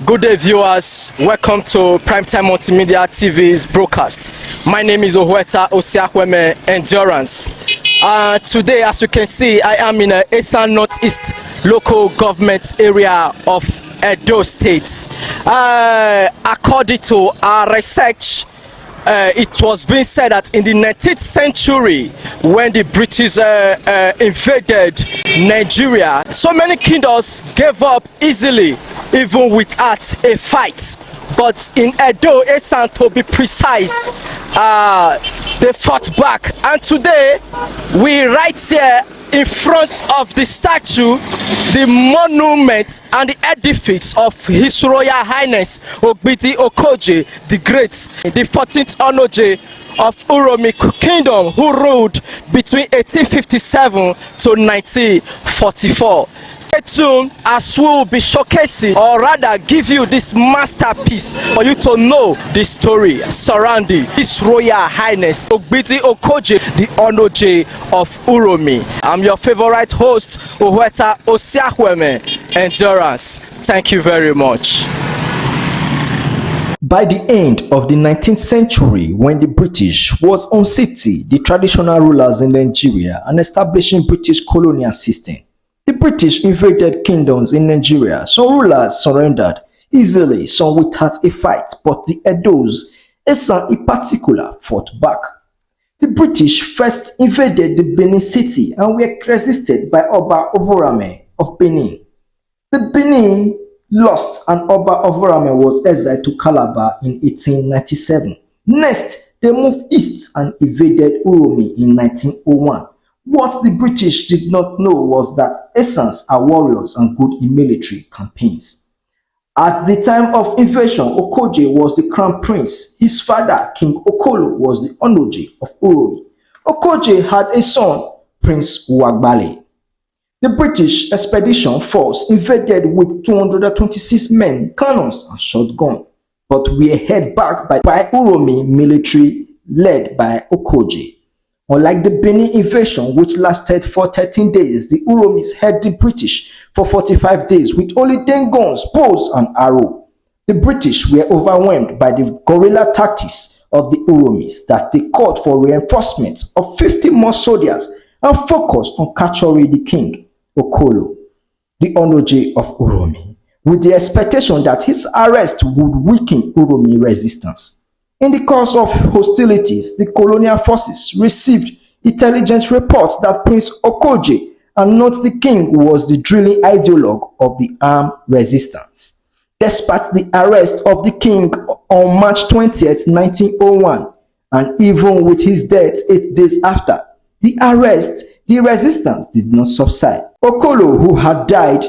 Good day, viewers. Welcome to Primetime Multimedia TV's broadcast. My name is OKOJIE Endurance. Today, as you can see, I am in the Eastern Northeast local government area of Edo State. According to our research, it was being said that in the 19th century, when the British invaded Nigeria, so many kingdoms gave up easily, even without a fight. But in Edo, Esan, to be precise, they fought back. And today, we right here in front of the statue, the monument and the edifice of His Royal Highness Ogbidi OKOJIE the Great, the 14th ONOJIE of Uromi Kingdom, who ruled between 1857 to 1944. Stay tuned as we will be showcasing, or rather give you this masterpiece for you to know the story surrounding His Royal Highness Ogbidi OKOJIE the ONOJIE of Uromi. I'm your favorite host, OKOJIE Endurance. Thank you very much. By the end of the 19th century, when the British was unseating the traditional rulers in Nigeria and establishing British colonial system, the British invaded kingdoms in Nigeria. Some rulers surrendered easily, some without a fight, but the Edos, Esan in particular, fought back. The British first invaded the Benin city and were resisted by Oba Uromi of Benin. The Benin lost and Oba Uromi was exiled to Calabar in 1897. Next, they moved east and invaded Uromi in 1901. What the British did not know was that Esans are warriors and good in military campaigns. At the time of invasion, OKOJIE was the crown prince. His father, King Okolo, was the ONOJIE of Uromi. OKOJIE had a son, Prince Wagbale. The British expedition force invaded with 226 men, cannons and shotguns, but were held back by Uromi military led by OKOJIE. Unlike the Benin invasion, which lasted for 13 days, the Uromis held the British for 45 days with only 10 guns, bows and arrows. The British were overwhelmed by the guerrilla tactics of the Uromis that they called for reinforcements of 50 more soldiers and focused on capturing the king, Okolo, the ONOJIE of Uromi, with the expectation that his arrest would weaken Uromi resistance. In the course of hostilities, the colonial forces received intelligence reports that Prince OKOJIE and not the king was the drilling ideologue of the armed resistance. Despite the arrest of the king on March 20th, 1901, and even with his death 8 days after the arrest, the resistance did not subside. Okolo, who had died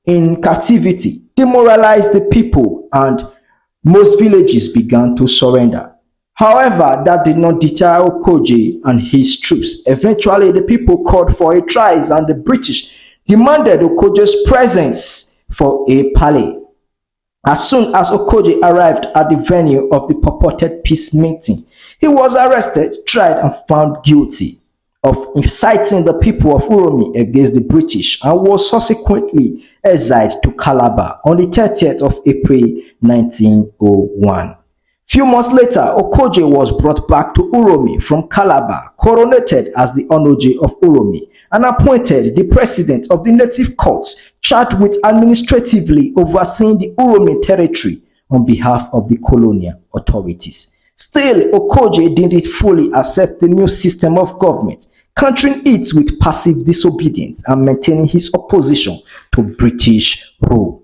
in captivity, demoralized the people and most villages began to surrender. However, that did not deter OKOJIE and his troops. Eventually, the people called for a truce and the British demanded OKOJIE's presence for a parley. As soon as OKOJIE arrived at the venue of the purported peace meeting, he was arrested, tried and found guilty of inciting the people of Uromi against the British and was subsequently exiled to Calabar on the 30th of April 1901. Few months later, OKOJIE was brought back to Uromi from Calabar, coronated as the ONOJIE of Uromi, and appointed the president of the native courts charged with administratively overseeing the Uromi territory on behalf of the colonial authorities. Still, OKOJIE didn't fully accept the new system of government, countering it with passive disobedience and maintaining his opposition to British rule.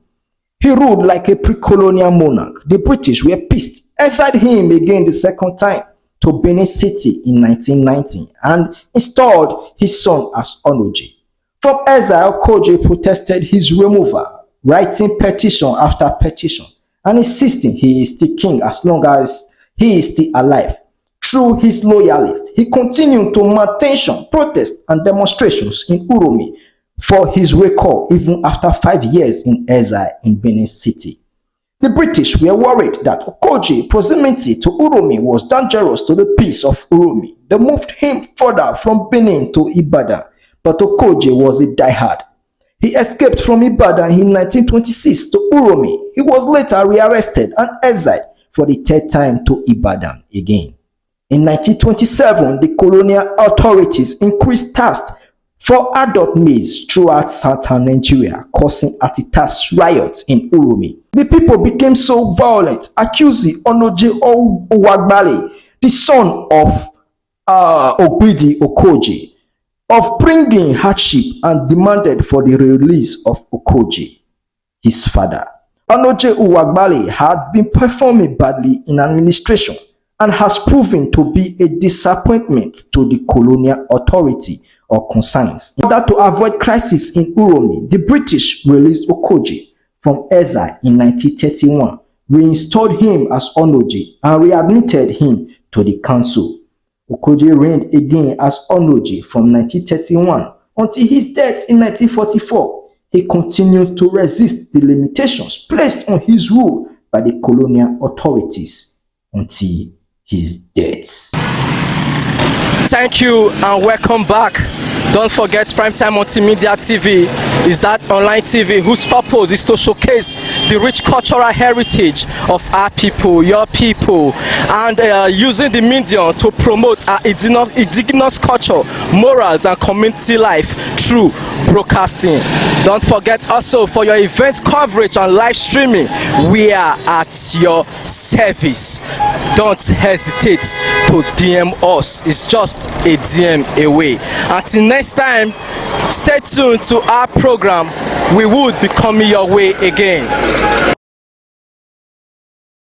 He ruled like a pre-colonial monarch. The British were pissed, exiled him again the second time to Benin City in 1990 and installed his son as ONOJIE. From exile, OKOJIE protested his removal, writing petition after petition and insisting he is still king as long as he is still alive. Through his loyalists, he continued to mount tension, protests and demonstrations in Uromi for his recall even after 5 years in exile in Benin City. The British were worried that OKOJIE's proximity to Uromi was dangerous to the peace of Uromi. They moved him further from Benin to Ibadan, but OKOJIE was a diehard. He escaped from Ibadan in 1926 to Uromi. He was later rearrested and exiled for the third time to Ibadan again. In 1927, the colonial authorities increased taxes for adult maize throughout southern Nigeria, causing anti-tax riots in Uromi. The people became so violent, accusing ONOJIE Owagbali, the son of Ogbidi OKOJIE, of bringing hardship and demanded for the release of OKOJIE, his father. ONOJIE Owagbali had been performing badly in administration and has proven to be a disappointment to the colonial authority or concerns. In order to avoid crisis in Uromi, the British released OKOJIE from exile in 1931, reinstalled him as ONOJIE, and readmitted him to the council. OKOJIE reigned again as ONOJIE from 1931 until his death in 1944. He continued to resist the limitations placed on his rule by the colonial authorities until his death. Thank you and welcome back. Don't forget, Primetime Multimedia TV is that online TV whose purpose is to showcase the rich cultural heritage of our people, your people, and using the medium to promote our indigenous culture, morals, and community life through broadcasting. Don't forget also, for your event coverage and live streaming, we are at your service. Don't hesitate to DM us. It's just a DM away. Until next time, stay tuned to our program. We would be coming your way again.